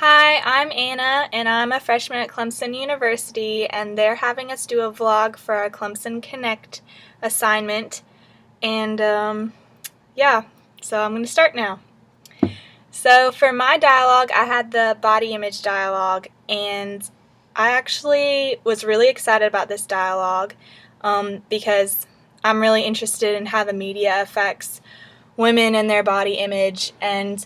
Hi, I'm Anna, and I'm a freshman at Clemson University, and they're having us do a vlog for our Clemson Connect assignment. And yeah, so I'm going to start now. So for my dialogue, I had the body image dialogue, and I actually was really excited about this dialogue because I'm really interested in how the media affects women and their body image, and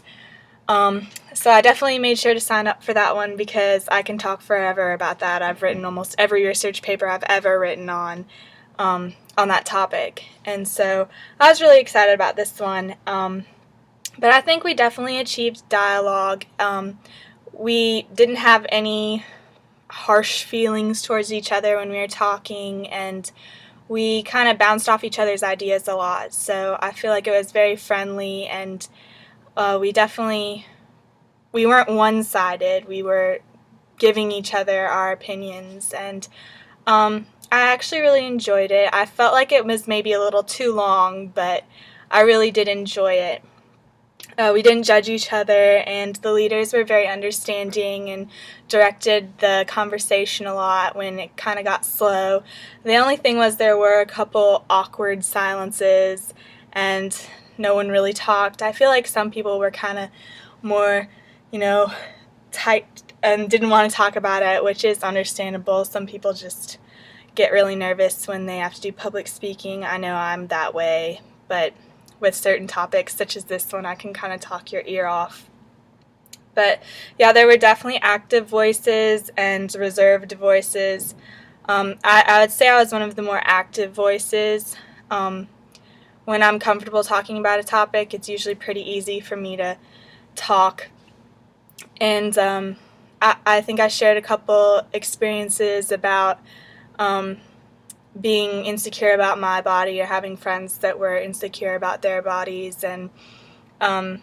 so I definitely made sure to sign up for that one because I can talk forever about that. I've written almost every research paper I've ever written on that topic, and so I was really excited about this one. But I think we definitely achieved dialogue. We didn't have any harsh feelings towards each other when we were talking, and we kind of bounced off each other's ideas a lot. So I feel like it was very friendly, and we weren't one-sided. We were giving each other our opinions, and I actually really enjoyed it. I felt like it was maybe a little too long, but I really did enjoy it. We didn't judge each other, and the leaders were very understanding and directed the conversation a lot when it kind of got slow. The only thing was there were a couple awkward silences, and no one really talked. I feel like some people were kind of more, tight and didn't want to talk about it, which is understandable. Some people just get really nervous when they have to do public speaking. I know I'm that way, but with certain topics such as this one, I can kind of talk your ear off. But yeah, there were definitely active voices and reserved voices. I would say I was one of the more active voices. When I'm comfortable talking about a topic, it's usually pretty easy for me to talk. And I think I shared a couple experiences about being insecure about my body or having friends that were insecure about their bodies, and I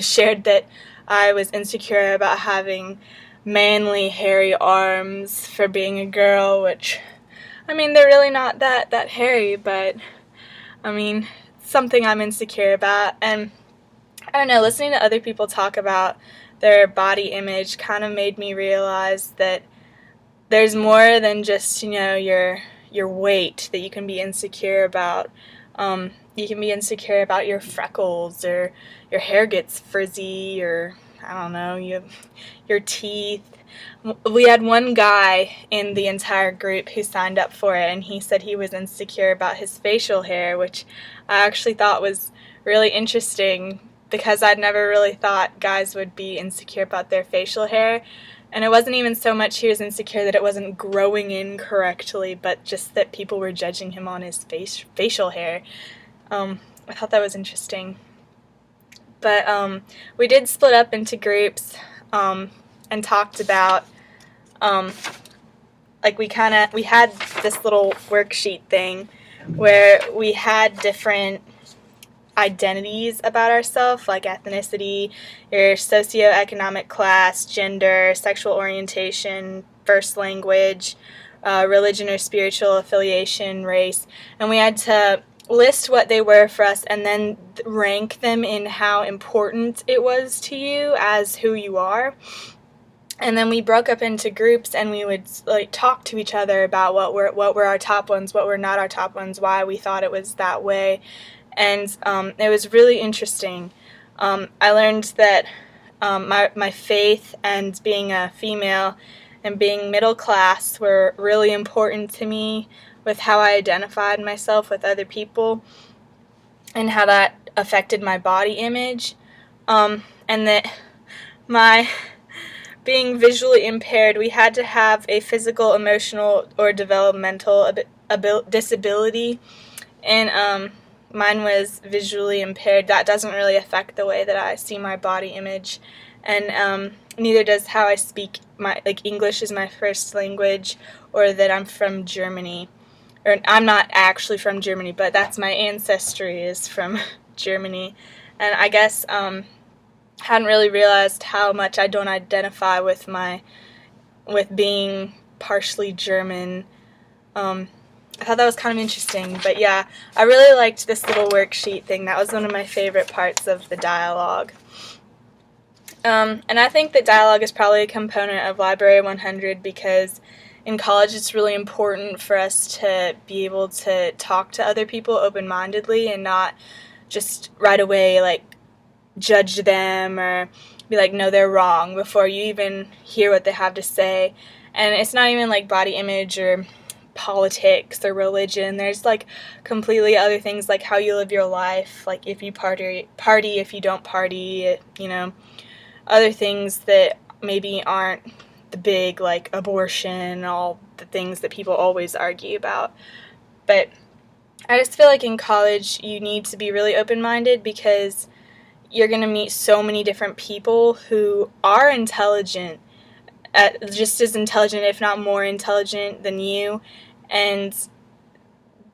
shared that I was insecure about having manly, hairy arms for being a girl, which, I mean, they're really not that hairy, but, I mean, it's something I'm insecure about. And I don't know, listening to other people talk about their body image kind of made me realize that there's more than just, your weight that you can be insecure about. You can be insecure about your freckles, or your hair gets frizzy, or I don't know, your teeth. We had one guy in the entire group who signed up for it, and he said he was insecure about his facial hair, which I actually thought was really interesting because I'd never really thought guys would be insecure about their facial hair. And it wasn't even so much he was insecure that it wasn't growing in correctly, but just that people were judging him on his facial hair. I thought that was interesting. But we did split up into groups and talked about, we had this little worksheet thing where we had different identities about ourselves, like ethnicity, your socioeconomic class, gender, sexual orientation, first language, religion or spiritual affiliation, race, and we had to list what they were for us and then rank them in how important it was to you as who you are. And then we broke up into groups, and we would talk to each other about what were our top ones, what were not our top ones, why we thought it was that way. And it was really interesting. I learned that my faith and being a female and being middle class were really important to me with how I identified myself with other people and how that affected my body image. And that my being visually impaired, we had to have a physical, emotional, or developmental disability. And mine was visually impaired. That doesn't really affect the way that I see my body image, and neither does how I speak. English is my first language, or that I'm from Germany. Or I'm not actually from Germany, but that's my ancestry is from Germany. And I guess hadn't really realized how much I don't identify with being partially German. I thought that was kind of interesting, but yeah, I really liked this little worksheet thing. That was one of my favorite parts of the dialogue. And I think that dialogue is probably a component of Library 100 because in college it's really important for us to be able to talk to other people open-mindedly and not just right away like judge them or be like, no, they're wrong before you even hear what they have to say. And it's not even like body image or politics or religion. There's like completely other things like how you live your life, like if you party, if you don't party, other things that maybe aren't the big like abortion and all the things that people always argue about. But I just feel like in college you need to be really open-minded because you're going to meet so many different people who are intelligent, just as intelligent, if not more intelligent than you, and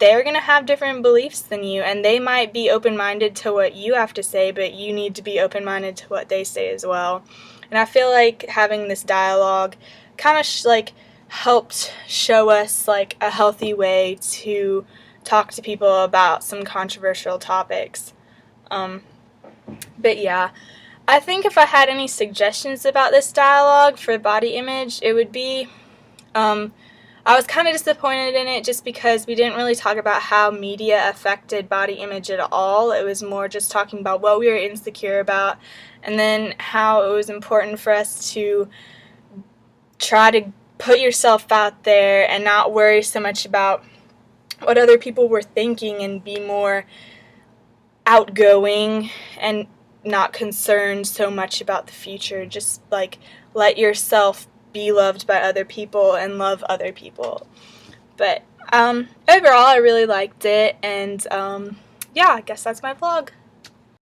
they're going to have different beliefs than you, and they might be open-minded to what you have to say, but you need to be open-minded to what they say as well. And I feel like having this dialogue kind of helped show us like a healthy way to talk to people about some controversial topics. But yeah, I think if I had any suggestions about this dialogue for body image, it would be, I was kind of disappointed in it just because we didn't really talk about how media affected body image at all. It was more just talking about what we were insecure about and then how it was important for us to try to put yourself out there and not worry so much about what other people were thinking and be more outgoing and not concerned so much about the future. Just like let yourself be loved by other people and love other people. But overall I really liked it, and yeah, I guess that's my vlog.